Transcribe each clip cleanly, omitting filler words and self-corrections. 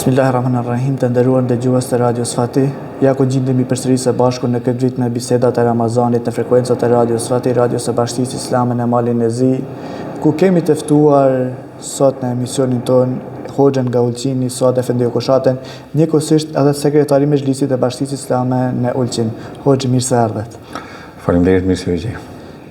Bismillahirrahmanirrahim, të nderuar dëgjues të Radios Fatih. Ja ku gjendemi përsëri së bashku në këtë vit me bisedat e Ramazanit në frekuencat e Radios Fatih, Radios së Bashkisë Islame në Malin e Zi, ku kemi të ftuar sot në emisionin ton Hoxhën nga Ulqini, Suad Efendi Okoshaten, njëkohësisht edhe sekretari i Mezhlisit të Bashkisë Islame në Ulqin. Hoxhë, mirë se erdhët. Faleminderit, mirë se u gjej.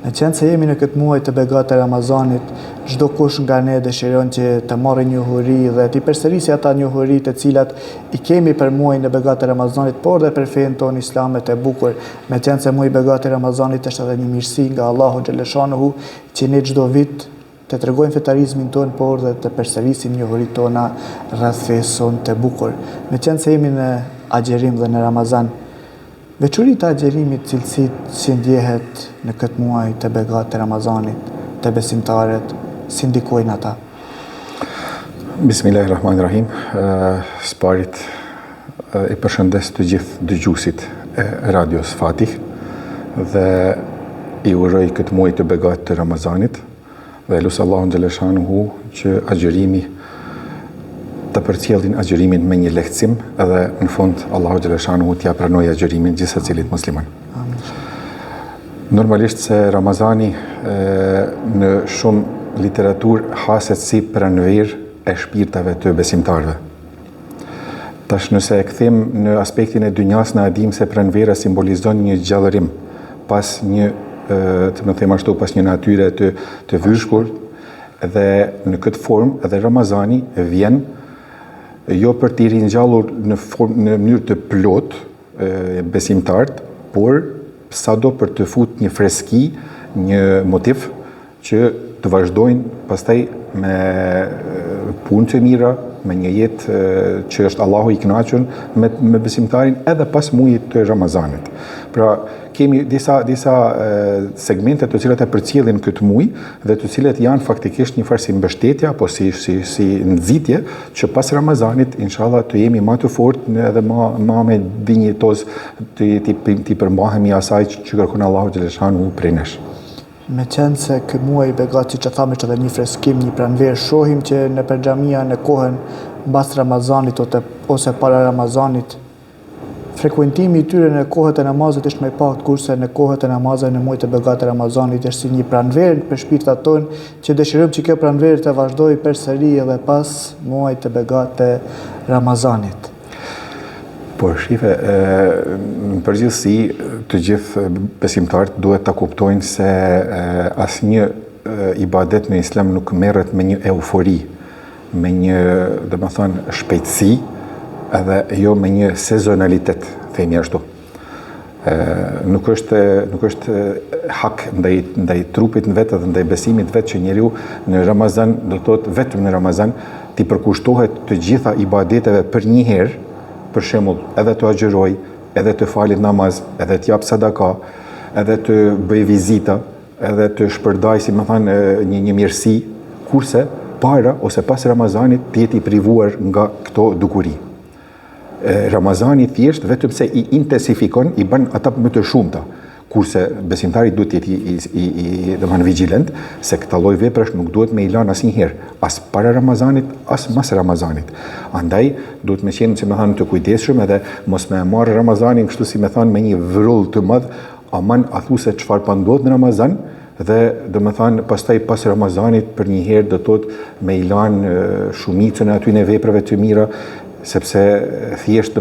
Me qenë se jemi në këtë muaj të begatë të Ramazanit, çdo kush nga ne dëshiron që të marrë njohuri dhe të përsërisë ata njohuri të cilat i kemi për muajin e begatë të Ramazanit, por dhe për fenë tonë islame të bukur. Me qenë se muaji i begatë të Ramazanit është edhe një mirësi nga Allahu xhaleshanuhu që ne çdo vit të tregojmë fetarizmin tonë, por dhe të përsërisim njohuritë tona rreth fesë sonë të bukur. Me qenë se jemi në agjerim dhe në Ramazan, veçoritë e agjerimit, cilësitë që ndjehet në këtë muaj të begatë të Ramazanit, të besimtarët, si ndikojnë ata? Bismillahirrahmanirrahim. Së parit i përshëndes të gjithë dëgjuesit e Radios Fatih dhe i uroj këtë muaj të begatë të Ramazanit dhe lut Allahun xhaleshanuhu që agjerimi të përcjellin agjerimin me një lehtësim edhe në fund Allahu xhaleshanuhu t'ia pranojë agjerimin gjithë secilit musliman. Normalisht se Ramazani në shumë literaturë haset si pranverë e shpirtave të besimtarëve. Tash nëse e kthim në aspektin e dynjas, na e dim se pranvera simbolizon një gjallërim pas një të më them ashtu, pas një natyre të vyshkur, dhe në këtë formë edhe Ramazani vjen jo për t'i ringjallur në mënyrë të plot besimtarët, por sado për të fut një freski, një motiv që të vazhdojnë pastaj me punë të mira, me një jetë që është Allahu i kënaqur me besimtarin edhe pas muajit të Ramazanit. Pra kemi disa segmente të cilat e përcjellin këtë muaj dhe të cilat janë faktikisht një farë si mbështetje apo si nxitje që pas Ramazanit inshallah të jemi më të fortë edhe më me dinjitoz të përmbahemi asaj që kërkon Allahu xhaleshanuhu prej nesh. Me qenë se ky muaj i begatë, siç e thamë, është edhe një freskim, një pranverë, shohim që në xhamia në kohën mbas Ramazanit ose para Ramazanit, frekuentimi i tyre në kohët e namazit është më i pakët, kurse në kohët e namazit në muajt e begatë të Ramazanit është si një pranverë për shpirtat tonë që dëshirojmë që kjo pranverë të vazhdojë përsëri edhe pas muajit të begatë të Ramazanit. Por shife, në përgjithësi të gjithë besimtarët duhet ta kuptojnë se asnjë ibadet në Islam nuk merret me një eufori, me një, domethënë, shpejtësi, edhe jo me një sezonalitet, themi ashtu. Nuk është hak ndaj trupit në vetë dhe ndaj besimit vetë që njeriu në Ramazan, do të thotë vetëm në Ramazan, t'i përkushtohet të gjitha ibadeteve për një herë, për shembull, edhe të agjeroj, edhe të falit namaz, edhe të jap sadaka, edhe të bëj vizita, edhe të shpërdaj, si më thënë, një mirësi, kurse para ose pas Ramazanit të jetë i privuar nga këto dukuri. Ramazani thjesht vetëm se i intensifikon, i bën ata më të shumta, kurse besimtari duhet të jetë domethënë vigjilent se këtë lloj veprash nuk duhet me i lënë asnjëherë, as para Ramazanit, as mas Ramazanit. Andaj duhet me qenë, si më thënë, të kujdesshëm edhe mos me marrë Ramazanin kështu, si më thënë, me një vrull të madh, aman a thu se çfarë po ndodh në Ramazan, dhe domethënë pastaj pas Ramazanit për një herë do të thotë me i lënë shumicën e atyre veprave të mira, sepse thjesht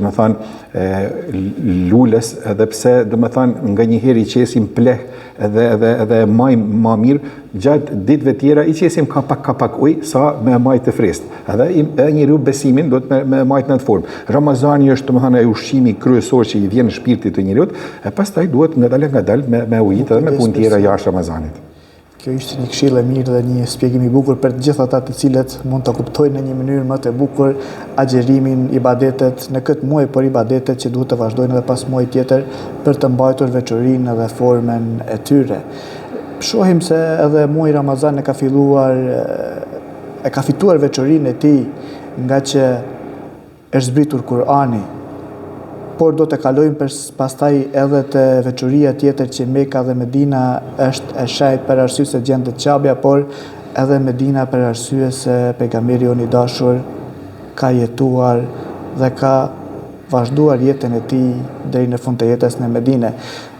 lules, edhe pse nga një herë i qesim pleh edhe majmë ma mirë, gjatë ditëve tjera i qesim ka pak ujë sa me majtë të freskët. Edhe njeriu besimin do të me majtë në atë formë. Ramazani është e ushqimi kryesor që i vjen në shpirtit të njeriut, e pastaj duhet ngadal me ujit edhe me punë tjera jashtë Ramazanit. Kjo ishte një këshill e mirë dhe një shpjegim i bukur për të gjithë ata të cilët mund ta kuptojnë në një mënyrë më të bukur agjerimin, ibadetet në këtë muaj, por ibadetet që duhet të vazhdojnë edhe pas muajit tjetër për të mbajtur veçorinë dhe formën e tyre. Shohim se edhe muaji Ramazan e ka fituar veçorinë e tij nga që është zbritur Kur'ani, por do të kalojmë pastaj edhe të veçoria tjetër që Mekka dhe Medina është e shenjtë për arsye se gjendet Qabja, por edhe Medina për arsye se pejgamberi jon i dashur ka jetuar dhe ka vazhduar jetën e tij deri në fund të jetës në Medinë.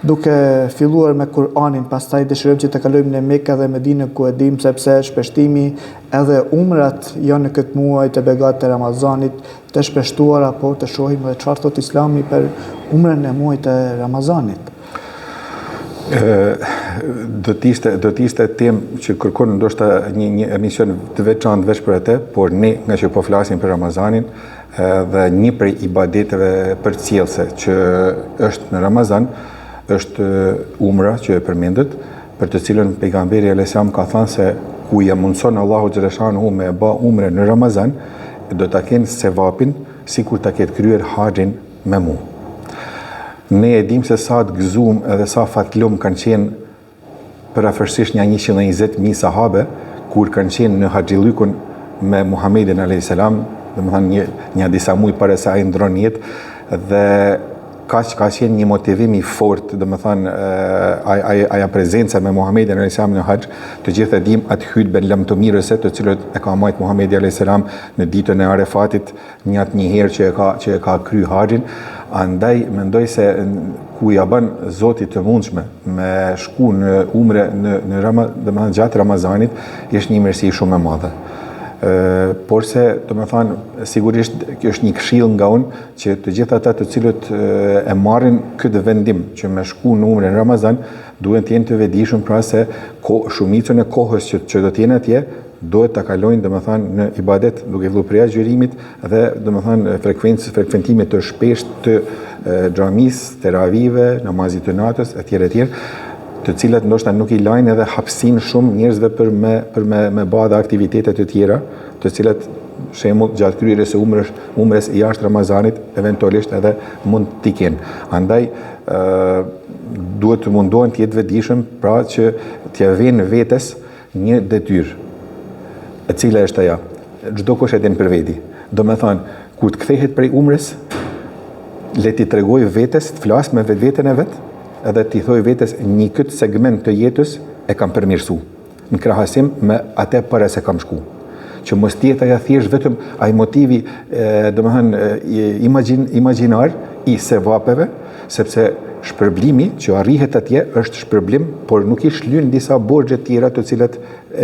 Duke filluar me Kur'anin, pastaj dëshirojmë që të kalojmë në Mekë dhe Medinë, ku e dim sepse shpeshtimi edhe umrat janë në këtë muaj të begatë të Ramazanit të shpeshtuara, por të shohim edhe çfarë thot Islami për umrën e muajit të Ramazanit. Do të ishte temë që kërkon ndoshta një emision të veçantë veç për atë, por ne nga që po flasim për Ramazanin dhe një prej ibadeteve përcjellëse që është në Ramazan është umra që e përmendet, për të cilën pejgamberi alayhis salam ka thënë se ku ja mundson Allahu xhaleshanuhu me bë umre në Ramazan, do ta kenë sevapin sikur ta ketë kryer haxhin me mu. Ne e dim se sa të gëzuar edhe sa fatlum kanë qenë përafërsisht një 120.000 sahabe kur kanë qenë në Haxhillykun me Muhamedit alayhis salam, domethënë një disa muaj para se ai ndron jetë, dhe ka qenë një motivim i fortë, domethënë aja prezenca me Muhamedit alayhis salam në Haxh. Të gjithë e dim atë hutben lamtomirëse të cilët e ka marrë Muhamedi alayhis salam në ditën e Arefatit, një herë që e ka kryer Haxhin. Andaj mendoj se ku ja bën Zoti të mundshme me shku në umre në gjatë Ramazanit, është një mirësi shumë e madhe. Por se, domethënë, sigurisht kjo është një këshill nga unë që të gjithë ata të cilët e marrin këtë vendim që me shku në umre në Ramazan, duhet të jenë të vetëdijshëm pra se shumicën e kohës që do të jenë atje duhet ta kalojnë domethënë në ibadet, duke vëllu prej agjërimit dhe domethënë frekuentimit të shpeshtë të xhamisë, teravive, namazit të natës etj, të cilat ndoshta nuk i lajnë edhe hapësinë shumë njerëzve për me bë aktivitete të tjera, të cilat shembull gjatë kryerjes së umres jashtë Ramazanit eventualisht edhe mund t'i kenë. Andaj duhet të mundohen të jetë vetëdijshëm, pra që t'ia vënë vetes një detyrë, e cila është ajo. Çdo kush e din për veti. Domethënë, kur të kthehet prej umres, le t'i tregoj vetes, të flas me vetveten e vet, edhe t'i thoj vetes një këtë segment të jetës e kam përmirësu, në krahasim me atë para se kam shku. Që mos tjetë aja thjesht vetëm ai motivi imagjinar i sevapeve, sepse shpërblimi që arrihet atje është shpërblim, por nuk i shlyen disa borxhe tjera të cilat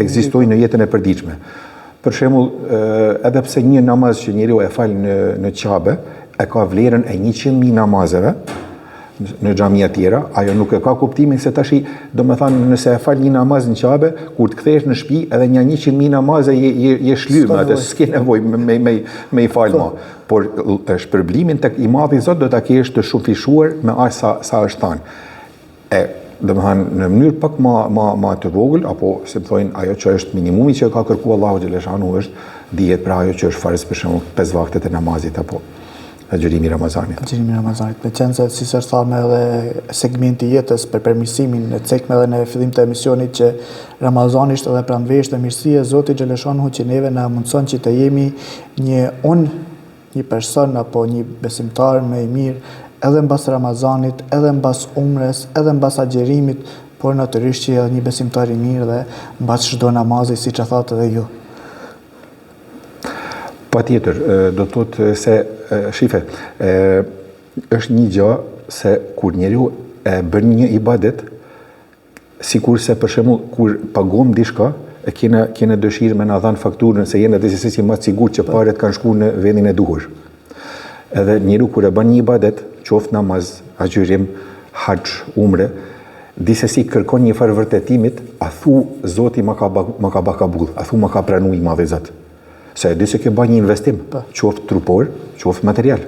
ekzistojnë në jetën e përditshme. Për shembull, edhe pse një namaz që njeriu e fal në Qabe e ka vlerën e 100.000 namazeve në xhamia tjera, ajo nuk e ka kuptimin se tash, domethënë, nëse e fal një namaz në Qabe, kur të kthehesh në shtëpi, edhe një 100.000 namaze je shlyme, atë s'ke nevojë me i fal më. Por shpërblimin tek i Madhi Zot do ta kesh të shumëfishuar me aq sa është thënë. Domethënë, në mënyrë pak më të vogël, apo se më thonë ajo që është minimumi që ka kërkuar Allahu xhaleshanu është dihet për ajo që është farz, për shembull 5 vaktet e namazit apo agjërimi i Ramazanit. Agjërimi i Ramazanit, me qenë se si s'është thamë edhe segmenti jetës për përmirësimin e cekme edhe në fillim të emisionit që Ramazani është edhe pranverës të mirësie, Zoti xhaleshanu që neve na mundson që të jemi një person apo një besimtar më i mirë edhe mbas Ramazanit, edhe mbas umres, edhe mbas agjërimit, por natyrisht që edhe një besimtar i mirë dhe mbas çdo namazi, siç e thatë edhe ju. Patjetër, do të thotë se shife, është një gjë se kur njeriu e bën një ibadet, sikurse për shembull kur pagojmë diçka, e kene dëshirë me na dhanë fakturën se jeni atë se si më të sigurt që parat kanë shkuar në vendin e duhur. Edhe njeriu kur e bën një ibadet, qoftë namaz, agjërim, haxh, umre, disesi kërkon një farë vërtetimit, a thu Zoti më ka bë kabull, a thu më ka pranuar i Madhi Zot. Se e di se ke bën një investim, qoftë trupor, qoftë material.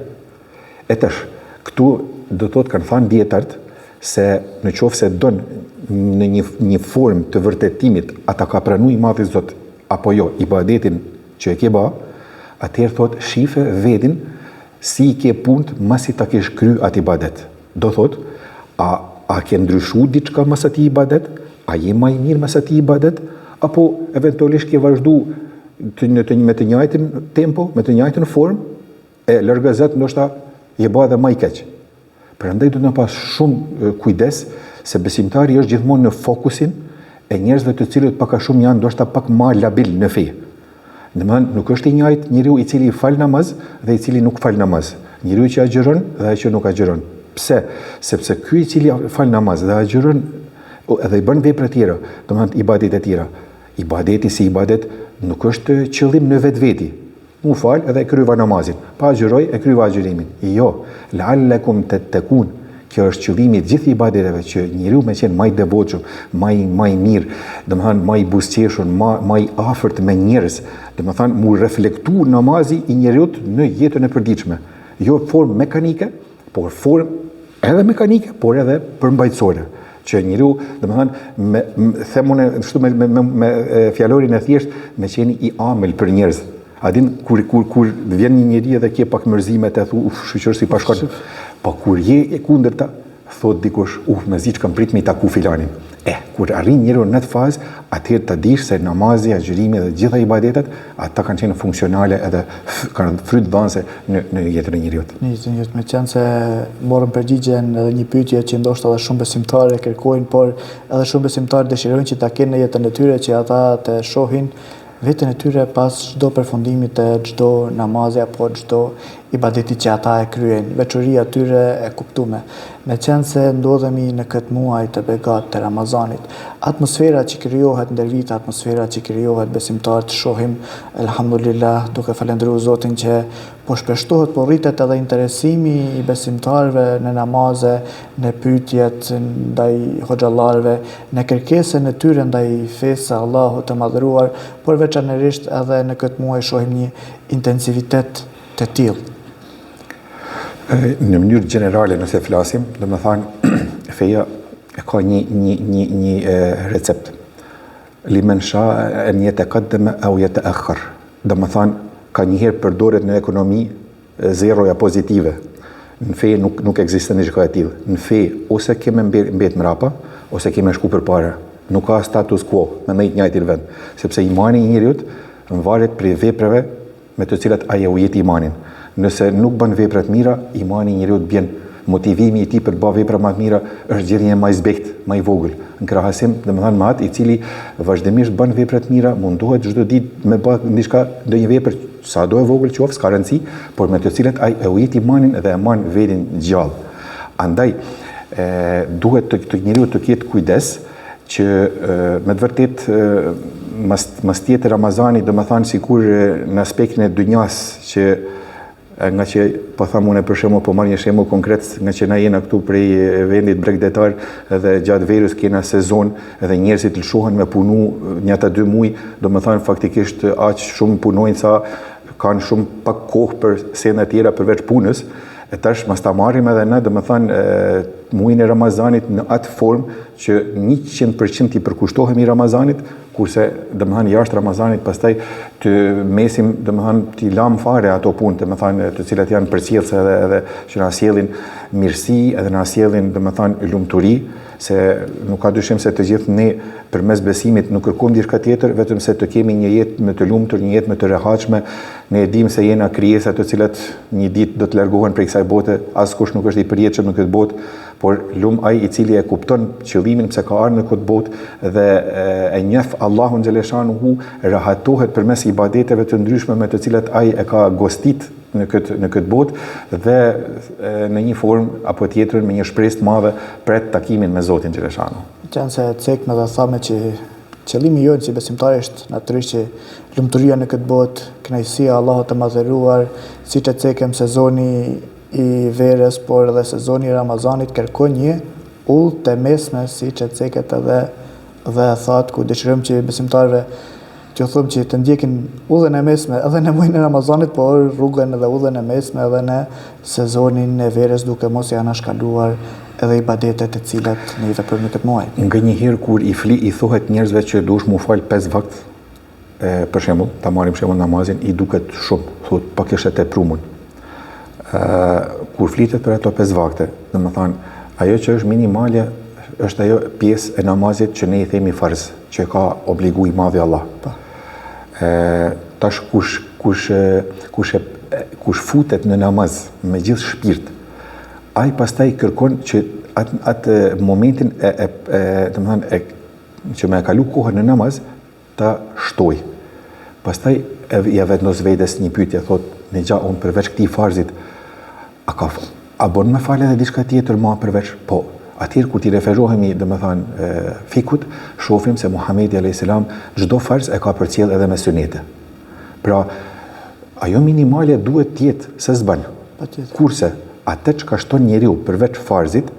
E tash, këtu do të thotë kanë thënë dietarët se në qoftë se don në një formë të vërtetimit ata ka pranuar i Madhi Zot apo jo ibadetin që e ke bë, atëherë thotë shife vetin si i ke punë masi ta kesh kry atë ibadet. Do thotë, a ke ndryshuar diçka mas atij ibadet? A je më i mirë mas atij ibadet? Apo eventualisht ke vazhduar me të njëjtin tempo, me të njëjtin formë, e lërgëzet ndoshta je bë edhe më i keq. Prandaj duhet të pas shumë kujdes se besimtari është gjithmonë në fokusin e njerëzve të cilët pak a shumë janë ndoshta pak më labil në fe. Domethënë nuk është i njëjtë njeriu i cili fal namaz dhe i cili nuk fal namaz. Njeriu që agjeron dhe ai që nuk agjeron. Pse? Sepse ky i cili fal namaz dhe agjeron edhe i bën vepra të tjera, domethënë ibadete të tjera. Ibadeti si ibadet nuk është qëllim në vetveti. Mu fal edhe e kryva namazin, pa agjeroj e kryva agjerimin. Jo, la'allakum tattaqun. Kjo është qëllimi i gjithë ibadeteve, që njeriu me qenë më i devotshëm, më i mirë, domethënë më i buzëqeshur, më i afërt me njerëz, domethënë mu reflektu namazi i njeriu në jetën e përditshme. Jo formë mekanike, por formë edhe mekanike, por edhe përmbajtësore. Që njeriu, domethënë, themun ashtu me fjalorin e thjesht, me qenë i amël për njerëz. A din kur vjen një njeri edhe ke pak mërzimet e thu, shoqër si pashkon. Po kur je e kundërta, thot dikush, me zi që kam prit me i taku filanin. Kur arrin njeriu në atë fazë, atëherë ta dish se namazi, agjërimi dhe gjitha ibadetet, ata kanë qenë funksionale edhe kanë fryt dhënëse në jetën e njeriut. Me qenë se morën përgjigjen edhe një pyetje që ndoshta edhe shumë besimtarë kërkojnë, por edhe shumë besimtarë dëshirojnë që ta kenë në jetën e tyre, që ata të shohin veten e tyre pas çdo përfundimit të çdo namazi apo çdo ibadeti që ata e kryejnë, veçoria tyre e kuptume. Me qenë se ndodhemi në këtë muaj të begat të Ramazanit, atmosfera që krijohet ndër vite, atmosfera që krijohet besimtar të shohim, elhamdulillah, duke falendëruar Zotin që po shpeshtohet, po rritet edhe interesimi i besimtarëve në namaze, në pyetjet ndaj hoxhallarëve, në kërkesën e tyre ndaj fesë së Allahut të madhëruar, por veçanërisht edhe në këtë muaj shohim një intensivitet të tillë. Në mënyrë generale nëse flasim, domethënë feja ka një recept. Limen sha'a an yataqaddama aw yata'akhkhar. Domethënë ka njëherë përdoret në ekonomi zeroja pozitive. Në fe nuk ekziston diçka e tillë. Në fe ose kemë mbet mrapa ose kemë shku përpara. Nuk ka status quo me të njëjtin vend, sepse imani i njeriu varet prej veprave me të cilat ai u jet imanin. Nëse nuk bën vepra të mira, imani i njeriu të bjen. Motivimi i tij për të bërë vepra më të mira është gjendja më e zbekt, më i vogël. Në krahasim, domethënë me atë i cili vazhdimisht bën vepra të mira, mundohet çdo ditë me bë diçka, ndonjë vepër sado e vogël qoftë, s'ka rëndësi, por me të cilat ai e ujit imanin dhe e mban veten gjallë. Andaj duhet të njeriu të ketë kujdes që me të vërtet mas tjetë Ramazani, domethënë sikur në aspektin e dynjas që nga që po thamë unë për shembull, po marr një shembull konkret, nga që na jena këtu prej vendit bregdetar dhe gjatë verës kena sezon edhe njerëzit lëshohen me punu një ata 2 muaj, domethënë faktikisht aq shumë punojnë sa kanë shumë pak kohë për sena tjera përveç punës. E tash mas ta marrim edhe ne, domethënë muajin e Ramazanit në atë formë që 100% i përkushtohemi Ramazanit, kurse domethënë jashtë Ramazanit pastaj të mesim domethënë t'i lam fare ato punë, domethënë të cilat janë përcjellse edhe që na sjellin mirësi, edhe na sjellin domethënë lumturi, se nuk ka dyshim se të gjithë ne përmes besimit nuk kërkojmë diçka tjetër, vetëm se të kemi një jetë më të lumtur, një jetë më të rehatshme. Ne e dimë se jena krijesa të cilat një ditë do të largohen prej kësaj bote, askush nuk është i përjetshëm në këtë botë, por ai i cili e kupton qëllimin pse ka ardhur në këtë botë dhe e njeh Allahun xhaleshanuhu, rahatohet përmes ibadeteve të ndryshme me të cilat ai e ka gostit në këtë botë dhe në një formë apo tjetrën me një shpresë të madhe pret takimin me Zotin xhaleshanuhu. Qenë se cekme dhe thame që qëllimi jonë si besimtar është natyrisht që lumturia në këtë botë, kënaqësia e Allahut të madhëruar, siç e cekem sezoni i verës, por edhe sezoni i Ramazanit kërkon një udhë të mesme, siç e ceket edhe thot, ku dëshirojmë që besimtarëve që thomë që të ndjekin udhën e mesme edhe në muajin e Ramazanit, por rrugën edhe udhën e mesme edhe në sezonin e verës, duke mos janë shkaluar edhe ibadetet e cilat ne i veprojmë në këtë muaj. Nganjëherë kur i thuhet njerëzve që duhesh mu fal 5 vakt, për shembull, ta marrim shembull namazin, i duket shumë, thotë pak është e tepruar. Kur flitet për ato 5 vakte, domethënë ajo që është minimale është ajo pjesë e namazit që ne i themi farz, që ka obligu i madhi Allah. Tash kush futet në namaz me gjithë shpirt, ai pastaj kërkon që atë momentin domethënë që më e kalu kohën në namaz ta shtoj. Pastaj ja vendos vetes një pyetje, thot, në gja, unë përveç këtij farzit, a bon me falë edhe diçka tjetër ma përveç? Po. Atëherë kur ti referohemi, domethënë, fikut, shohim se Muhamedi alayhis salam çdo farz e ka përcjell edhe me sunete. Pra, ajo minimale duhet të jetë se s'ban. Kurse atë çka shton njeriu përveç farzit,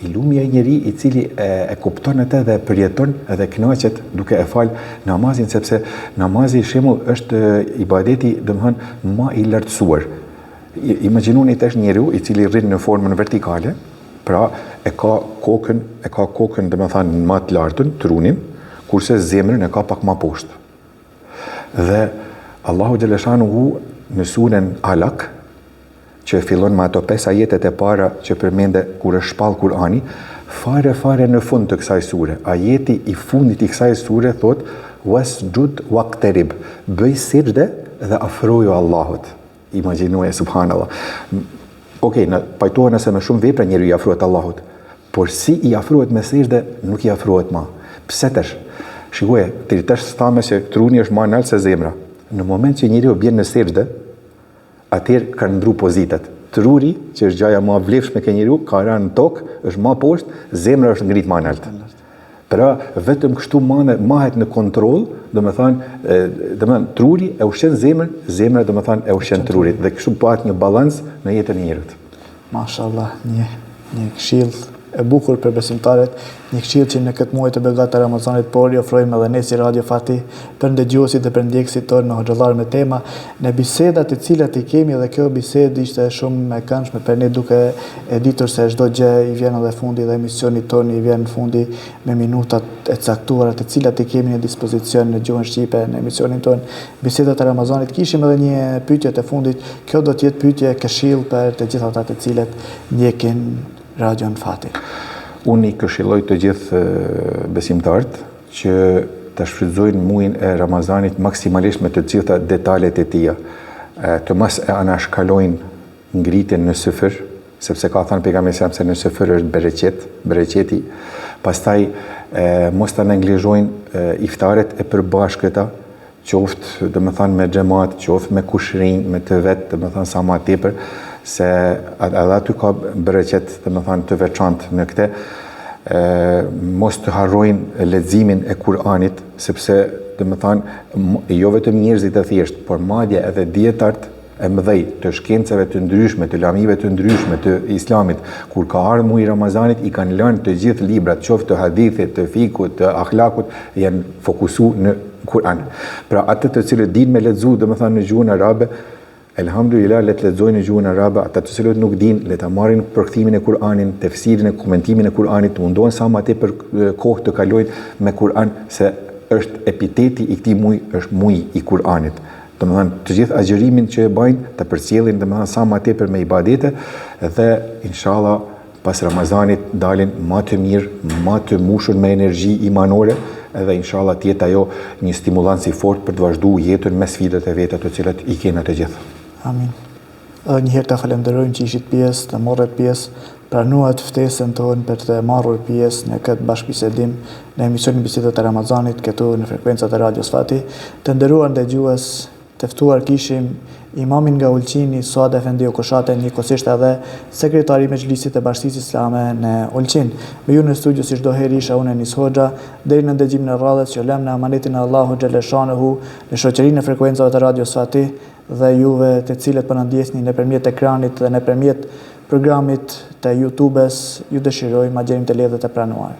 i lumja i njeri i cili e kupton atë dhe e përjeton edhe kënaqet duke e fal namazin, sepse namazi shembull është ibadeti domethënë më i lartësuar. Imagjinoni tash njeriu i cili rrin në formën vertikale, pra e ka kokën domethënë më të lartën, trunin, kurse zemrën e ka pak më poshtë. Dhe Allahu xhaleshanuhu në surën Alaq, që fillon me ato 5 ajetet e para që përmende kur është shpall Kur'ani, fare në fund të kësaj sure, ajeti i fundit i kësaj sure thot wasjud waqtarib, bëj sejdë dhe afroju Allahut. Imagjinoje, subhanallah. Okej, pajtohen nëse me shumë vepra njeriu i afrohet Allahut, por si i afrohet me sejdë nuk i afrohet më. Pse tash? Shikoje, ti tash thamë se truni është më lart se zemra. Në moment që njeriu bën në sejdë, atëherë kanë ndru pozitat. Truri, që është gjaja më vlefshme ke njeriu, ka rënë në tokë, është më poshtë, zemra është ngrit më lart. Pra vetëm kështu mahet në kontroll, domethënë truri e ushqen zemrën, zemra domethënë e ushqen trurit dhe kështu bëhet një balans në jetën e njerëzit. Mashallah, një këshill e bukur për besimtarët, një këshill që në këtë muaj të begat të Ramazanit por i ofrojmë edhe ne si Radio Fatih për ndëgjuesit dhe për ndjekësit tonë në hoxhallar me tema, në bisedat të cilat i kemi, dhe kjo bisedë ishte shumë e këndshme për ne duke e ditur se çdo gjë i vjen edhe fundi dhe emisionit tonë i vjen fundi me minutat e caktuara të cilat i kemi në dispozicion në gjuhën shqipe në emisionin tonë. Bisedat e Ramazanit kishim edhe një pyetje të fundit, kjo do të jetë pyetje këshill për të gjithë ata të cilët ndjekin Radion Fatih. Unë i këshilloj të gjithë besimtarët që të shfrytëzojnë muajin e Ramazanit maksimalisht me të gjitha detalet e tija. Të mos e anashkalojnë ngritjen në syfër, sepse ka thënë pejgamberi se në syfër është bereqeti. Pastaj mos ta neglizhojnë iftaret e përbashkëta, qoftë domethënë me xhamat, qoftë me kushrinj, me të vet, domethënë sa më tepër, se edhe aty ka bereqet domethënë të veçantë në këtë. Mos të harrojnë leximin e Kur'anit, sepse domethënë jo vetëm njerëzit e thjeshtë, por madje edhe dietarët e mëdhej të shkencave të ndryshme, të lamive të ndryshme të islamit, kur ka ardhur muaji i Ramazanit, i kanë lënë të gjithë librat, qoftë të hadithit, të fikut, të akhlakut, janë fokusuar në Kur'an. Pra atë të cilët dinë me lexu, domethënë në gjuhën arabe, elhamdulillah le të lexojnë në gjuhën arabe, ata të cilët nuk dinë, le ta marrin përkthimin e Kur'anit, tefsirin e komentimin e Kur'anit, të mundohen sa më tepër kohë të kalojnë me Kur'an, se është epiteti i këtij muaji, është muaji i Kur'anit. Domethënë të gjithë agjërimin që e bëjnë të përcjellin domethënë sa më tepër me ibadete dhe inshallah pas Ramazanit dalin më të mirë, më të mbushur me energji imanore, edhe inshallah të jetë ajo një stimulans i fortë për të vazhduar jetën me sfidat e veta të cilat i kemi të gjithë. Amin. Edhe një herë të falenderojmë që ishit pjesë, të morët pjesë, pranuat ftesën tonë për të marrur pjesë në këtë bashkëbisedim në emisionin Bisedat e Ramazanit këtu në frekuencat e Radios Fatih. Të nderuar ndëgjues, të ftuar kishim imamin nga Ulqini, Suad Efendi Okoshate, njëkohësisht edhe sekretari i Mexhlisit të Bashkisë Islame në Ulqin. Me ju në studio si çdo herë isha unë Enis Hoxha, deri në ndëgjimin e radhës që lëm në amanetin e Allahu xhaleshanehu në shoqërinë e frekuencave të Radios Fatih dhe juve të cilët po na ndjesni nëpërmjet ekranit dhe nëpërmjet programit të YouTube-s, ju dëshiroj ma gjerim të ledhët e pranuar.